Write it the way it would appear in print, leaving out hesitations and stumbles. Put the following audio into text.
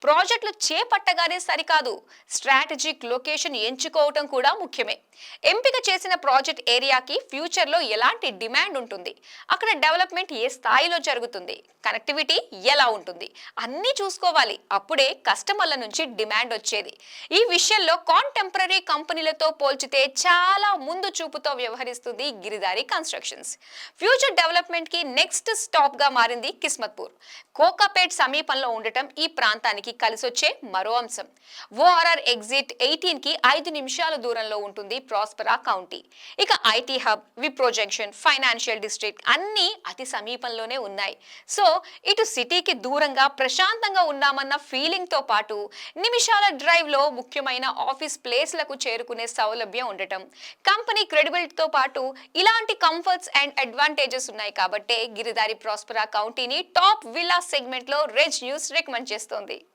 ప్రాజెక్టులు చేపట్టగానే సరికాదు, strategic location ఎంచుకోవటం కూడా ముఖ్యమే. ఎంపిక చేసిన ప్రాజెక్ట్ ఏరియాకి ఫ్యూచర్లో ఎలాంటి డిమాండ్ ఉంటుంది, అక్కడ డెవలప్మెంట్ ఏ స్థాయిలో జరుగుతుంది, కనెక్టివిటీ ఎలా ఉంటుంది, అన్నీ చూసుకోవాలి. అప్పుడే కస్టమర్ల నుంచి డిమాండ్ వచ్చేది. ఈ విషయంలో కాంటెంపరీ కంపెనీలతో పోల్చితే చాలా ముందు చూపుతో వ్యవహరిస్తుంది గిరిదారి కన్స్ట్రక్షన్స్. ఫ్యూచర్ డెవలప్మెంట్ కి నెక్స్ట్ స్టాప్ గా మారింది కిస్మత్పూర్. కోకాపేట్ సమీపంలో ఉండటం ఈ ప్రాంతానికి కలిసొచ్చే మరో అంశం. ఓఆర్ఆర్ ఎగ్జిట్ 18 కి 5 నిమిషాల దూరంలో ఉంటుంది ప్రాస్పరా కౌంటీ. ఇక IT hub, Wipro junction, financial district అన్నీ అతి సమీపంలోనే ఉన్నాయి. సో ఇటు సిటీకి దూరంగా ప్రశాంతంగా ఉన్నామన్న ఫీలింగ్ తో పాటు నిమిషాల డ్రైవ్ లో ముఖ్యమైన ఆఫీస్ ప్లేస్లకు చేరుకునే సౌలభ్యం ఉండటం, కంపెనీ క్రెడిబిలిటీతో పాటు ఇలాంటి కంఫర్ట్స్ అండ్ అడ్వాంటేజెస్ ఉన్నాయి కాబట్టే గిరిదారి ప్రాస్పరా కౌంటీని టాప్ విల్లా సెగ్మెంట్ లో రెజ్ న్యూస్ రికమెండ్ చేస్తోంది.